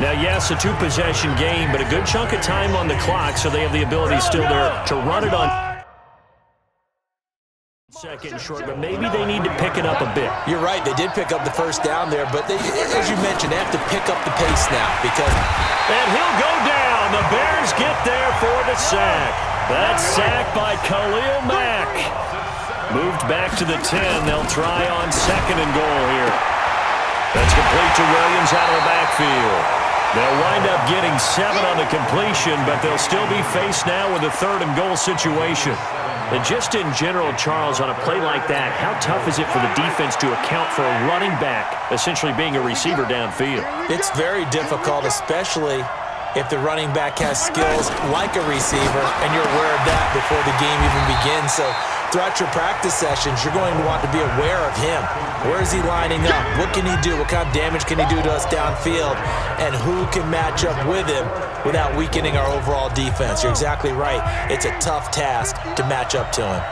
Now, yes, a two-possession game, but a good chunk of time on the clock, so they have the ability still there to run it on second and short, but maybe they need to pick it up a bit. You're right. They did pick up the first down there, but they, as you mentioned, they have to pick up the pace now because... And he'll go down. The Bears get there for the sack. That sack by Khalil Mack. Moved back to the 10. They'll try on second and goal here. That's complete to Williams out of the backfield. They'll wind up getting 7 on the completion, but they'll still be faced now with a third and goal situation. And just in general, Charles, on a play like that, how tough is it for the defense to account for a running back essentially being a receiver downfield? It's very difficult, especially if the running back has skills like a receiver, and you're aware of that before the game even begins. So throughout your practice sessions, you're going to want to be aware of him. Where is he lining up? What can he do? What kind of damage can he do to us downfield? And who can match up with him without weakening our overall defense? You're exactly right. It's a tough task to match up to him.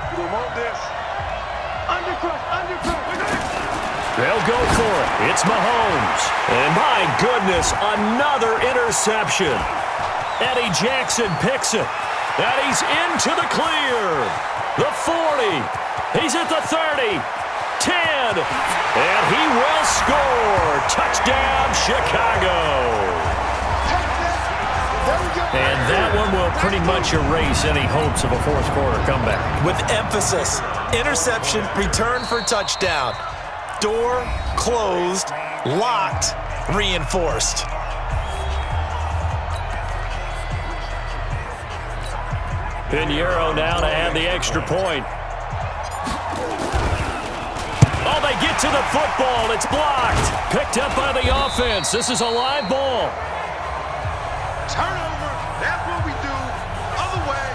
They'll go for it. It's Mahomes. And my goodness, another interception. Eddie Jackson picks it. And he's into the clear. The 40. He's at the 30. 10. And he will score. Touchdown, Chicago. And that one will pretty much erase any hopes of a fourth quarter comeback. With emphasis, interception, return for touchdown. Door closed, locked, reinforced. Pinheiro now to add the extra point. Oh, they get to the football. It's blocked. Picked up by the offense. This is a live ball. Turnover. That's what we do. Other way.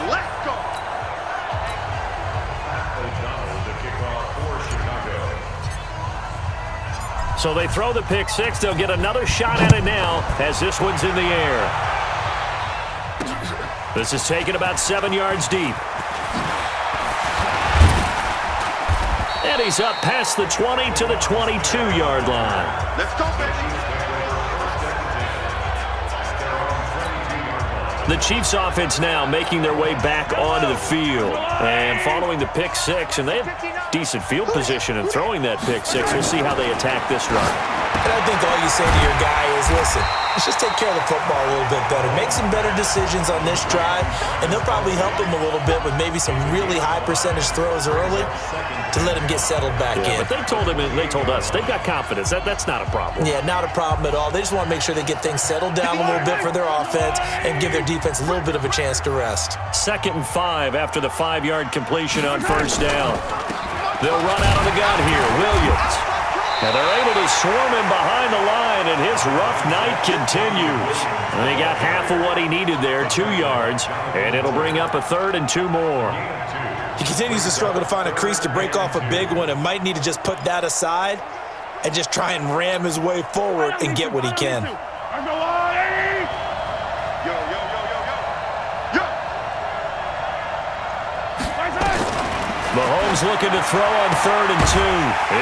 Let's go. So they throw the pick six. They'll get another shot at it now as this one's in the air. This is taken about 7 yards deep. And he's up past the 20 to the 22-yard line. Let's go, baby. The Chiefs offense now making their way back onto the field. And following the pick six, and they have decent field position in throwing that pick six. We'll see how they attack this run. And I think all you say to your guy is, listen, let's just take care of the football a little bit better. Make some better decisions on this drive, and they'll probably help him a little bit with maybe some really high percentage throws early to let him get settled back in. But they told him, and they told us, they've got confidence. That's not a problem. Yeah, not a problem at all. They just want to make sure they get things settled down a little bit for their offense and give their defense a little bit of a chance to rest. 2nd and 5 after the 5-yard completion on first down. They'll run out of the gun here. Williams. Now they're able to swarm him behind the line, and his rough night continues. And he got half of what he needed there, 2 yards, and it'll bring up a 3rd and 2 more. He continues to struggle to find a crease to break off a big one and might need to just put that aside and just try and ram his way forward and get what he can. Mahomes looking to throw on 3rd and 2.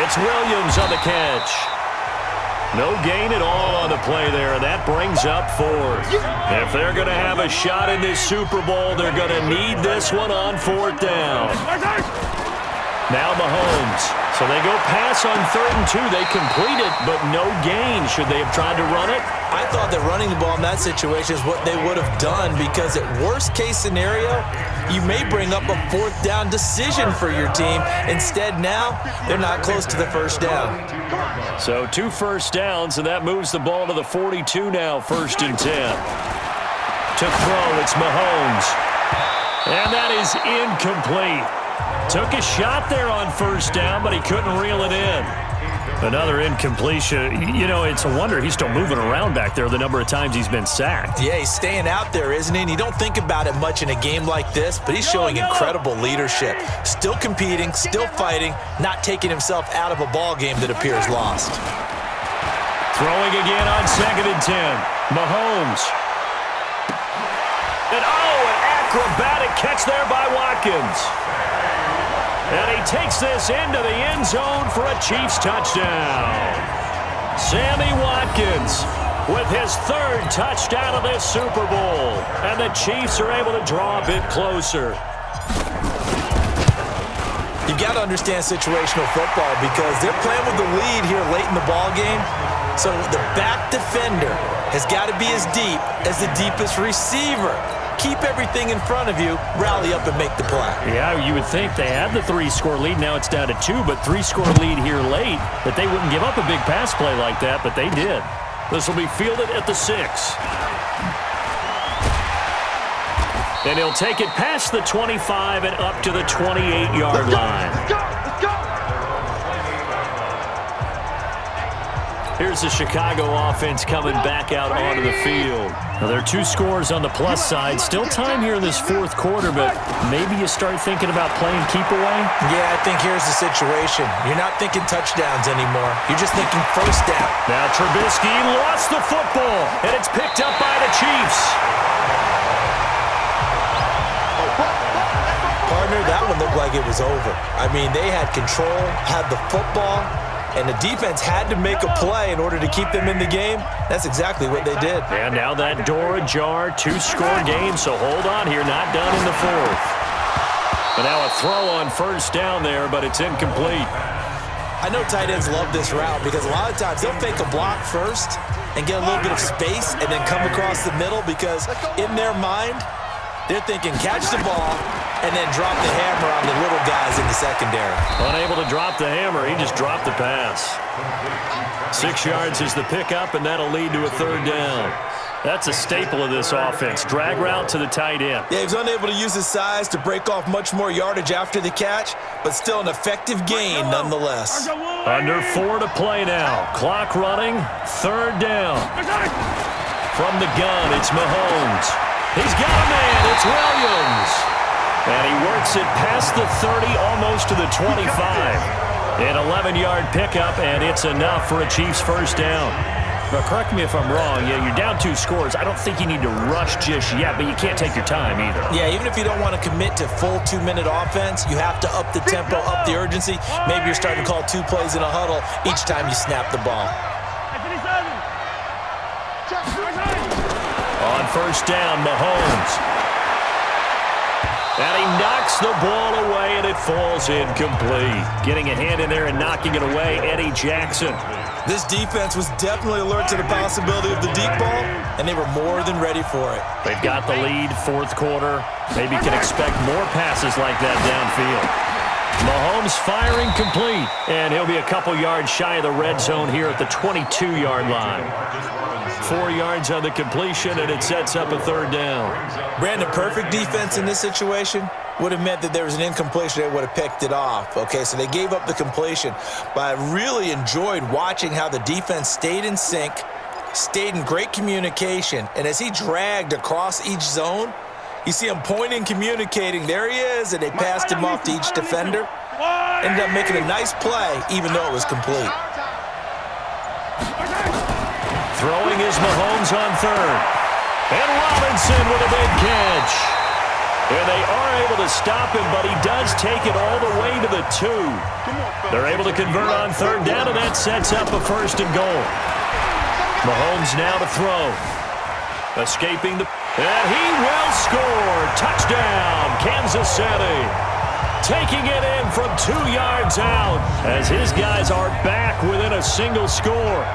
It's Williams on the catch. No gain at all on the play there, and that brings up 4th. If they're going to have a shot in this Super Bowl, they're going to need this one on 4th down. Now Mahomes. So they go pass on 3rd and 2. They complete it, but no gain. Should they have tried to run it? I thought that running the ball in that situation is what they would have done, because at worst case scenario, you may bring up a 4th down decision for your team. Instead now, they're not close to the first down. So 2 first downs, and that moves the ball to the 42 now, 1st and 10. To throw, it's Mahomes. And that is incomplete. Took a shot there on 1st down, but he couldn't reel it in. Another incompletion. You know, it's a wonder he's still moving around back there the number of times he's been sacked. Yeah, he's staying out there, isn't he? And you don't think about it much in a game like this, but he's showing incredible leadership. Still competing, still fighting, not taking himself out of a ball game that appears lost. Throwing again on 2nd and 10. Mahomes. And an acrobatic catch there by Watkins. And he takes this into the end zone for a Chiefs touchdown. Sammy Watkins with his third touchdown of this Super Bowl. And the Chiefs are able to draw a bit closer. You've got to understand situational football because they're playing with the lead here late in the ball game. So the back defender has got to be as deep as the deepest receiver. Keep everything in front of you, rally up and make the play. Yeah, you would think they had the 3-score lead. Now it's down to 2, but 3-score lead here late, that they wouldn't give up a big pass play like that, but they did. This will be fielded at the 6. And he'll take it past the 25 and up to the 28-yard line. Let's go! Let's go! Here's the Chicago offense coming back out onto the field. Now, there are 2 scores on the plus side. Still time here in this fourth quarter, but maybe you start thinking about playing keep away? Yeah, I think here's the situation. You're not thinking touchdowns anymore. You're just thinking first down. Now Trubisky lost the football, and it's picked up by the Chiefs. Partner, that one looked like it was over. I mean, they had control, had the football, and the defense had to make a play in order to keep them in the game. That's exactly what they did. And now that door ajar, 2-score game, so hold on here, not done in the fourth. And now a throw on first down there, but it's incomplete. I know tight ends love this route because a lot of times they'll fake a block first and get a little bit of space and then come across the middle because in their mind, they're thinking catch the ball and then drop the hammer on the little guys in the secondary. Unable to drop the hammer, he just dropped the pass. 6 yards is the pickup, and that'll lead to a third down. That's a staple of this offense. Drag route to the tight end. Yeah, he was unable to use his size to break off much more yardage after the catch, but still an effective gain nonetheless. Under 4 to play now. Clock running, third down. From the gun, it's Mahomes. He's got a man, it's Williams. And he works it past the 30, almost to the 25. An 11-yard pickup, and it's enough for a Chiefs first down. Now, correct me if I'm wrong. Yeah, you're down 2 scores. I don't think you need to rush just yet, but you can't take your time either. Yeah, even if you don't want to commit to full 2-minute offense, you have to up the tempo, up the urgency. Maybe you're starting to call 2 plays in a huddle each time you snap the ball. On first down, Mahomes. And he knocks the ball away, and it falls incomplete. Getting a hand in there and knocking it away, Eddie Jackson. This defense was definitely alert to the possibility of the deep ball, and they were more than ready for it. They've got the lead, fourth quarter. Maybe can expect more passes like that downfield. Mahomes firing complete, and he'll be a couple yards shy of the red zone here at the 22-yard line. 4 yards on the completion, and it sets up a third down. Brandon, perfect defense in this situation would have meant that there was an incompletion that would have picked it off. Okay, so they gave up the completion, but I really enjoyed watching how the defense stayed in sync, stayed in great communication, and as he dragged across each zone, you see him pointing, communicating. There he is, and they passed him off to each defender. Ended up making a nice play, even though it was complete. Throwing is Mahomes on third. And Robinson with a big catch. And they are able to stop him, but he does take it all the way to the 2. They're able to convert on third down, and that sets up a first and goal. Mahomes now to throw. Escaping the... And he will score. Touchdown, Kansas City. Taking it in from 2 yards out as his guys are back within a single score.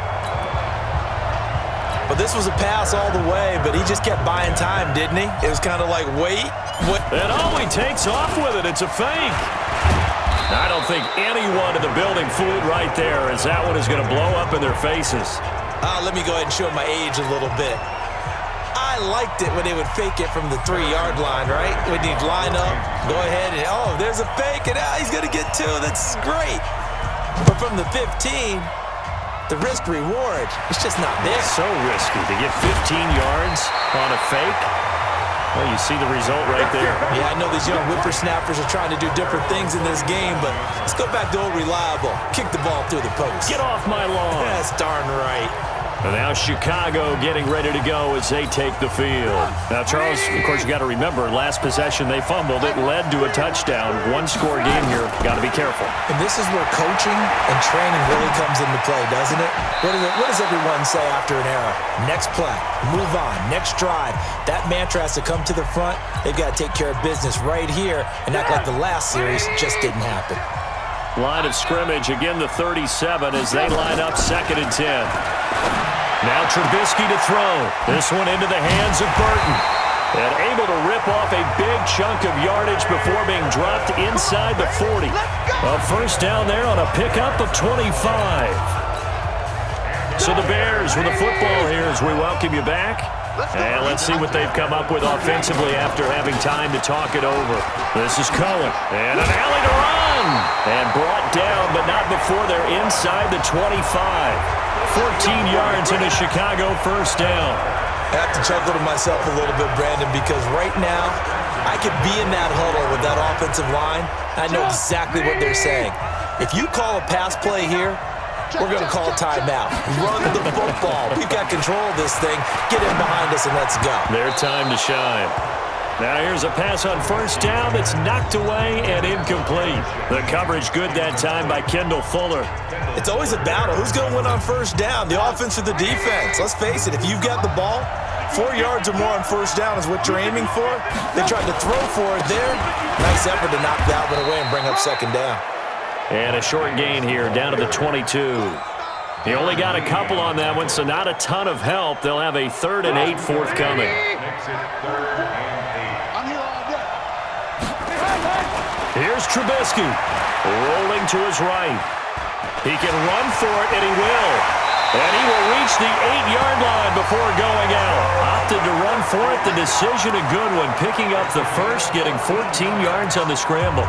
But this was a pass all the way, but he just kept buying time, didn't he? It was kind of like, wait. And he takes off with it. It's a fake. I don't think anyone in the building fooled right there, as that one is going to blow up in their faces. Let me go ahead and show my age a little bit. I liked it when they would fake it from the 3-yard line, right? When you'd line up, go ahead and, oh, there's a fake, and he's going to get 2. That's great. But from the 15, the risk-reward, it's just not there. So risky to get 15 yards on a fake. Well, you see the result right there. Yeah, I know these young whippersnappers are trying to do different things in this game, but let's go back to old reliable. Kick the ball through the post. Get off my lawn. That's darn right. And now Chicago getting ready to go as they take the field. Now, Charles, of course, you got to remember, last possession they fumbled. It led to a touchdown. One-score game here. Got to be careful. And this is where coaching and training really comes into play, doesn't it? What does everyone say after an error? Next play, move on, next drive. That mantra has to come to the front. They've got to take care of business right here and act like the last series just didn't happen. Line of scrimmage, again the 37 as they line up 2nd and 10. Now Trubisky to throw. This one into the hands of Burton. And able to rip off a big chunk of yardage before being dropped inside the 40. A first down there on a pickup of 25. So the Bears with the football here as we welcome you back. And let's see what they've come up with offensively after having time to talk it over. This is Cohen. And an alley to run. And brought down, but not before they're inside the 25. 14 yards in a Chicago first down. I have to chuckle to myself a little bit, Brandon, because right now I could be in that huddle with that offensive line. I know exactly what they're saying. If you call a pass play here, we're going to call a timeout. Run the football. We've got control of this thing. Get in behind us and let's go. Their time to shine. Now here's a pass on first down that's knocked away and incomplete. The coverage good that time by Kendall Fuller. It's always a battle. Who's going to win on first down, the offense or the defense? Let's face it, if you've got the ball, 4 yards or more on first down is what you're aiming for. They tried to throw for it there. Nice effort to knock that one away and bring up 2nd down. And a short gain here down to the 22. He only got a couple on that one, so not a ton of help. They'll have a 3rd and 8 forthcoming. Here's Trubisky, rolling to his right. He can run for it, and he will. And he will reach the 8-yard line before going out. Opted to run for it. The decision a good one, picking up the first, getting 14 yards on the scramble.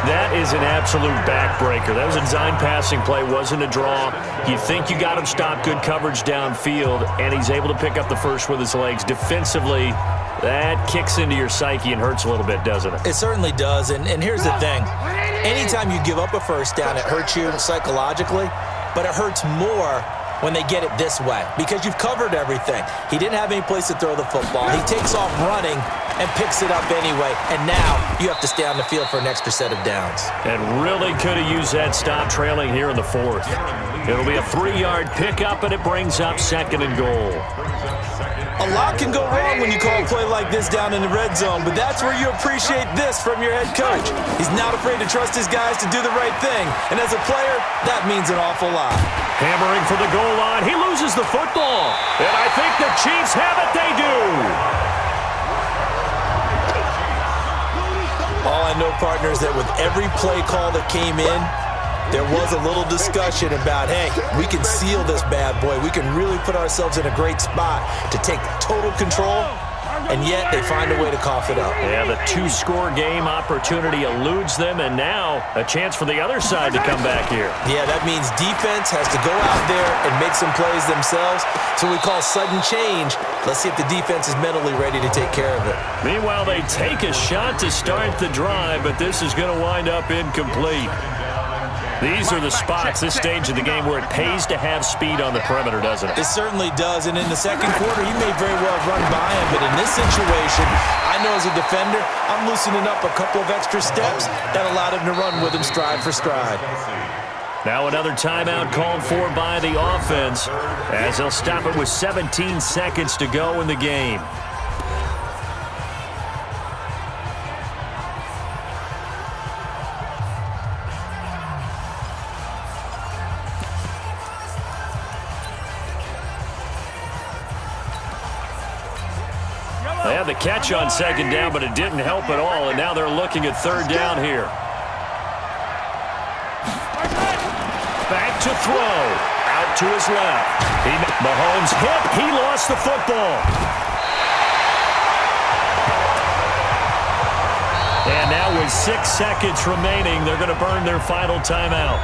That is an absolute backbreaker. That was a design passing play, wasn't a draw. You think you got him stopped, good coverage downfield, and he's able to pick up the first with his legs. Defensively, that kicks into your psyche and hurts a little bit, doesn't it? It certainly does, and here's the thing. Anytime you give up a first down, it hurts you psychologically, but it hurts more when they get it this way because you've covered everything. He didn't have any place to throw the football. He takes off running and picks it up anyway, and now you have to stay on the field for an extra set of downs. And really could have used that stop trailing here in the 4th. It'll be a 3-yard pickup, and it brings up 2nd and goal. A lot can go wrong when you call a play like this down in the red zone, but that's where you appreciate this from your head coach. He's not afraid to trust his guys to do the right thing, and as a player, that means an awful lot. Hammering for the goal line. He loses the football, and I think the Chiefs have it. They do. All I know, partner, is that with every play call that came in, there was a little discussion about, hey, we can seal this bad boy. We can really put ourselves in a great spot to take total control, and yet they find a way to cough it up. Yeah, the 2-score game opportunity eludes them, and now a chance for the other side to come back here. Yeah, that means defense has to go out there and make some plays themselves. So we call sudden change. Let's see if the defense is mentally ready to take care of it. Meanwhile, they take a shot to start the drive, but this is going to wind up incomplete. These are the spots, this stage of the game, where it pays to have speed on the perimeter, doesn't it? It certainly does, and in the second quarter, he may very well run by him, but in this situation, I know as a defender, I'm loosening up a couple of extra steps that allowed him to run with him stride for stride. Now another timeout called for by the offense, as they'll stop it with 17 seconds to go in the game. They had the catch on 2nd down, but it didn't help at all, and now they're looking at 3rd down here. Back to throw. Out to his left. Mahomes hit. He lost the football. And now with 6 seconds remaining, they're going to burn their final timeout.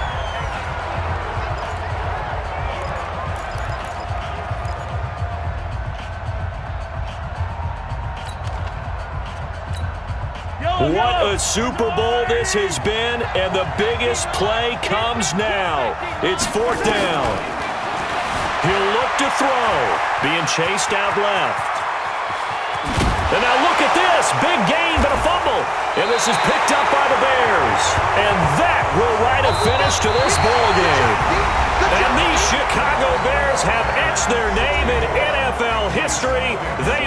What a Super Bowl this has been, and the biggest play comes now. It's 4th down. He'll look to throw. Being chased out left. And now look at this. Big gain, but a fumble. And this is picked up by the Bears. And that will write a finish to this ball game. And the Chicago Bears have etched their name in NFL history. They